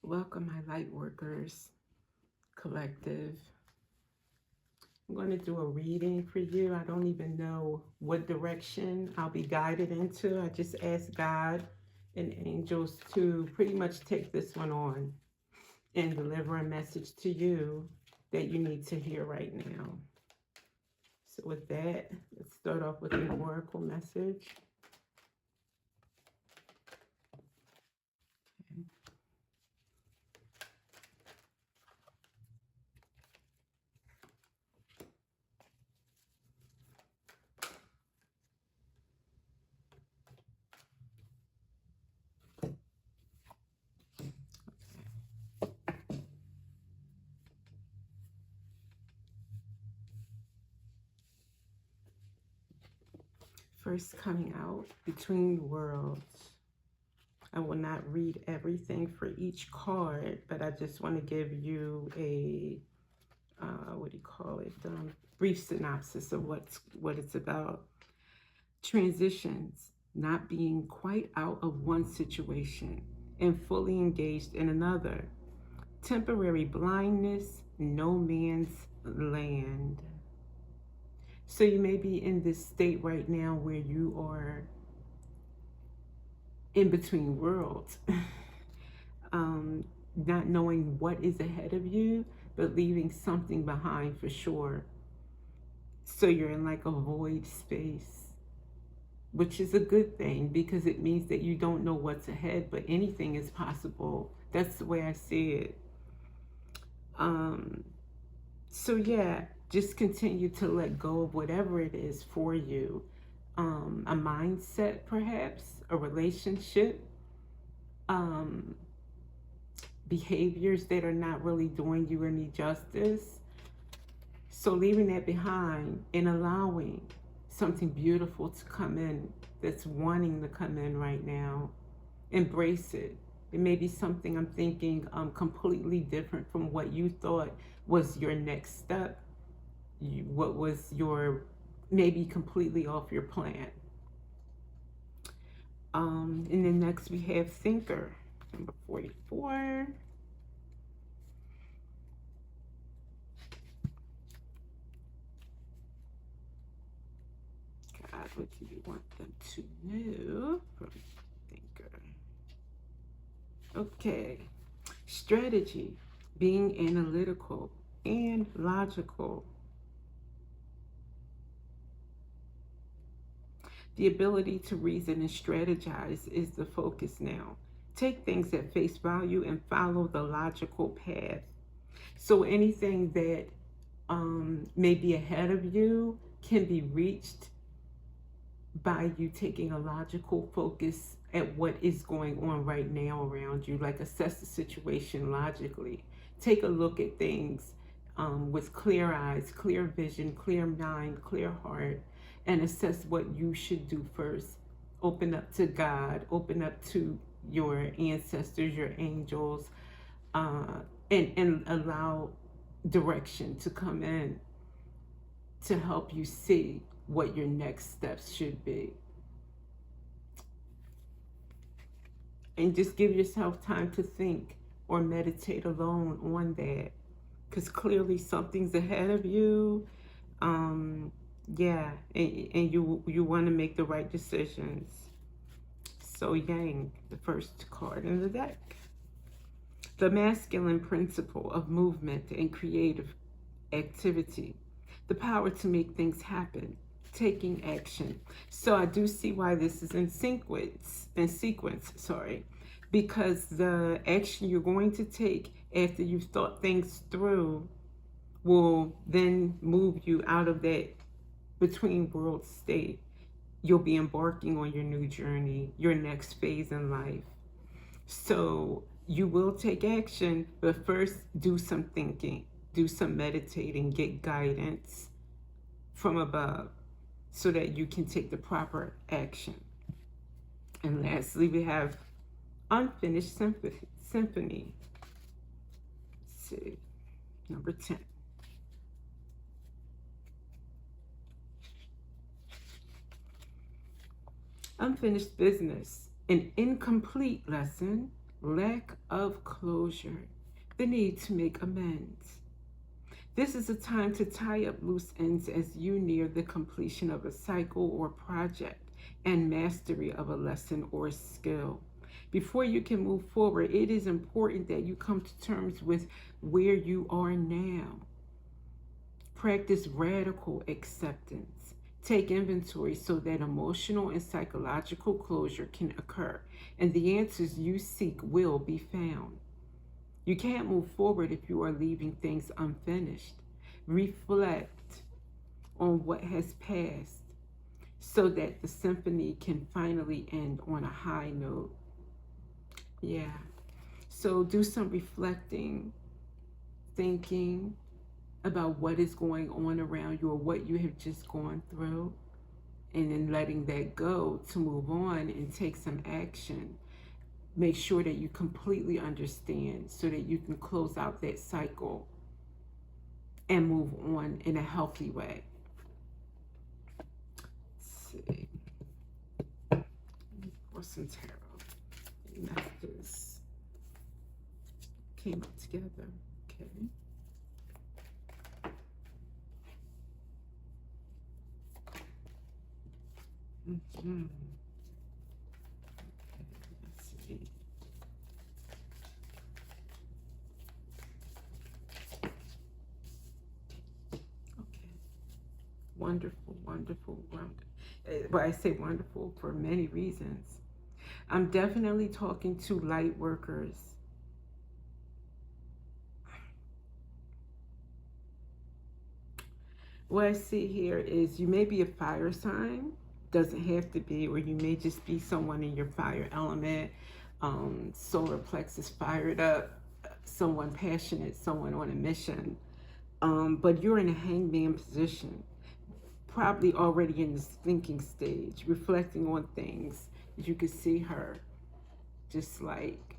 Welcome, my light workers collective. I'm going to do a reading for you. I don't even know what direction I'll be guided into. I just ask God and angels to pretty much take this one on and deliver a message to you that you need to hear right now. So, with that, let's start off with an oracle message. First, coming out, between worlds. I will not read everything for each card, but I just want to give you a what do you call it? Brief synopsis of what it's about. Transitions, not being quite out of one situation and fully engaged in another. Temporary blindness, no man's land. So you may be in this state right now where you are in between worlds, not knowing what is ahead of you, but leaving something behind for sure. So you're in like a void space, which is a good thing because it means that you don't know what's ahead, but anything is possible. That's the way I see it. So yeah, just continue to let go of whatever it is for you. A mindset, perhaps, a relationship, um, behaviors that are not really doing you any justice. So leaving that behind and allowing something beautiful to come in that's wanting to come in right now. Embrace it. It may be something, I'm thinking, completely different from what you thought was your next step. What was your, maybe completely off your plan. And then next we have thinker, number 44. God, what do you want them to know from thinker? Okay. Strategy, being analytical and logical. The ability to reason and strategize is the focus now. Take things at face value and follow the logical path. So anything that may be ahead of you can be reached by you taking a logical focus at what is going on right now around you. Like, assess the situation logically. Take a look at things with clear eyes, clear vision, clear mind, clear heart, and assess what you should do first. Open up to God, open up to your ancestors, your angels, and allow direction to come in to help you see what your next steps should be. And just give yourself time to think or meditate alone on that, because clearly something's ahead of you. Yeah, and you want to make the right decisions. So Yang, the first card in the deck. The masculine principle of movement and creative activity. The power to make things happen. Taking action. So I do see why this is in sequence, because the action you're going to take after you've thought things through will then move you out of that between world state. You'll be embarking on your new journey, your next phase in life. So you will take action, but first do some thinking, do some meditating, get guidance from above so that you can take the proper action. And lastly, we have unfinished symphony. Let's see, number 10. Unfinished business, an incomplete lesson, lack of closure, the need to make amends. This is a time to tie up loose ends as you near the completion of a cycle or project and mastery of a lesson or skill. Before you can move forward, it is important that you come to terms with where you are now. Practice radical acceptance. Take inventory so that emotional and psychological closure can occur, and the answers you seek will be found. You can't move forward if you are leaving things unfinished. Reflect on what has passed so that the symphony can finally end on a high note. Yeah. So do some reflecting, thinking about what is going on around you or what you have just gone through, and then letting that go to move on and take some action. Make sure that you completely understand so that you can close out that cycle and move on in a healthy way. Let's see. Pour some tarot. Messages came up together. Okay. Mm-hmm. Let's see. Okay. Wonderful, wonderful, wonderful. Well, I say wonderful for many reasons. I'm definitely talking to light workers. What I see here is you may be a fire sign, doesn't have to be, or you may just be someone in your fire element, solar plexus fired up, someone passionate, someone on a mission. But you're in a hangman position, probably already in this thinking stage, reflecting on things. You could see her just like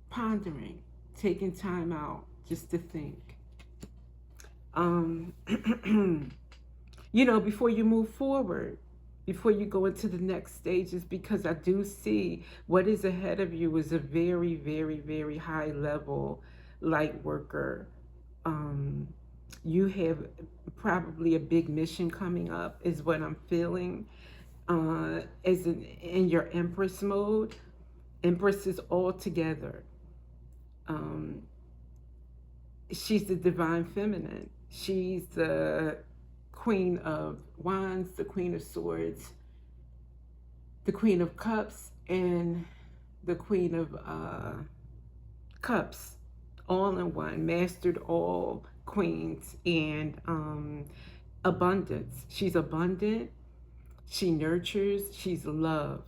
pondering, taking time out just to think. Before you move forward, before you go into the next stages, because I do see what is ahead of you is a very, very, very high level light worker. You have probably a big mission coming up, is what I'm feeling. In your Empress mode, Empress is all together. Um, she's the divine feminine. She's the Queen of Wands, the Queen of Swords, the Queen of Cups, and the Queen of Cups, all in one, mastered all queens, and abundance. She's abundant, she nurtures, she's love.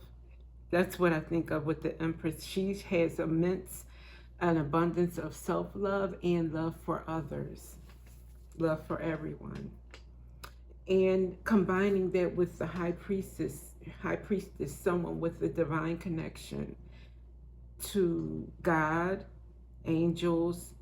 That's what I think of with the Empress. She has an abundance of self-love and love for others, love for everyone. And combining that with the high priestess, someone with a divine connection to God, angels,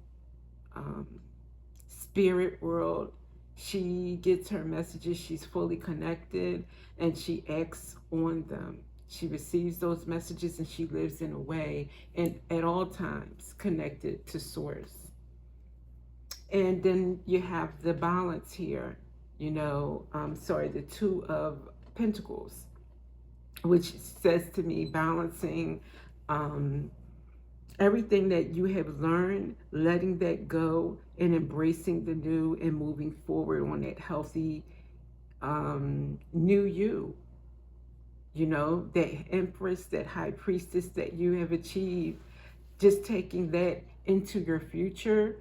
spirit world. She gets her messages, she's fully connected, and she acts on them. She receives those messages and she lives in a way and at all times connected to source. And then you have the balance here, the Two of Pentacles, which says to me balancing everything that you have learned, letting that go and embracing the new and moving forward on that healthy new you. That Empress, that High Priestess that you have achieved, just taking that into your future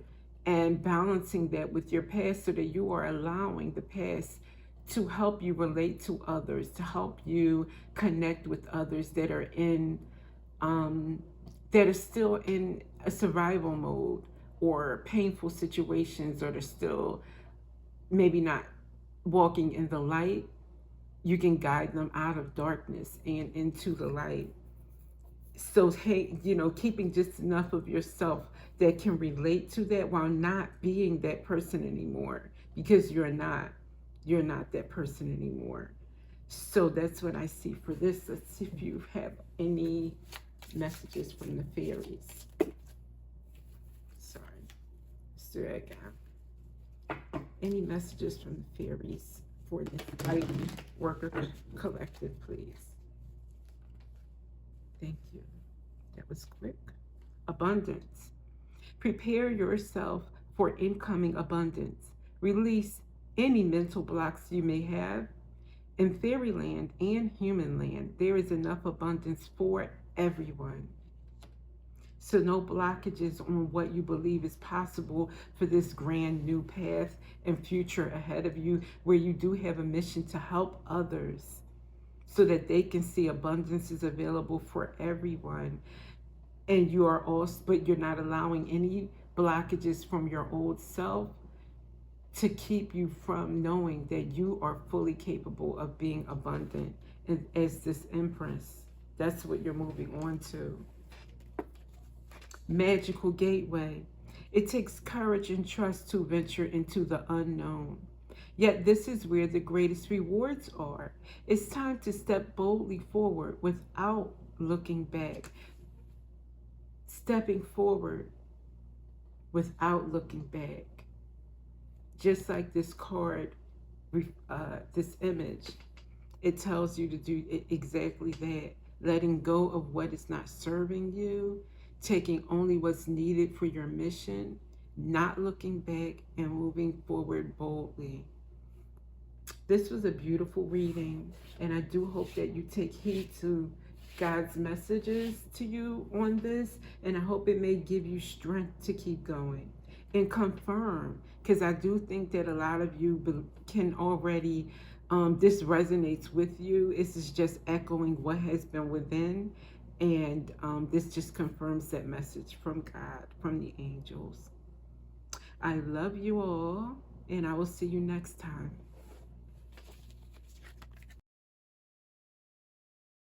and balancing that with your past so that you are allowing the past to help you relate to others, to help you connect with others that are still in a survival mode or painful situations, or they're still maybe not walking in the light. You can guide them out of darkness and into the light. So, hey, keeping just enough of yourself that can relate to that while not being that person anymore, because you're not that person anymore. So that's what I see for this. Let's see if you have any messages from the fairies. Sorry, Mr. Again. Any messages from the fairies for this Lighting Worker Collective, please? Thank you. That was quick. Abundance. Prepare yourself for incoming abundance. Release any mental blocks you may have. In fairyland and human land, there is enough abundance for everyone. So no blockages on what you believe is possible for this grand new path and future ahead of you, where you do have a mission to help others so that they can see abundance is available for everyone. And you are also, but you're not allowing any blockages from your old self to keep you from knowing that you are fully capable of being abundant. And as this Empress, that's what you're moving on to. Magical gateway. It takes courage and trust to venture into the unknown. Yet this is where the greatest rewards are. It's time to step boldly forward without looking back. Stepping forward without looking back. Just like this card, this image, it tells you to do exactly that. Letting go of what is not serving you, taking only what's needed for your mission, not looking back, and moving forward boldly. This was a beautiful reading, and I do hope that you take heed to God's messages to you on this, and I hope it may give you strength to keep going and confirm, because I do think that a lot of you can already, this resonates with you. This is just echoing what has been within, and this just confirms that message from God, from the angels. I love you all, and I will see you next time.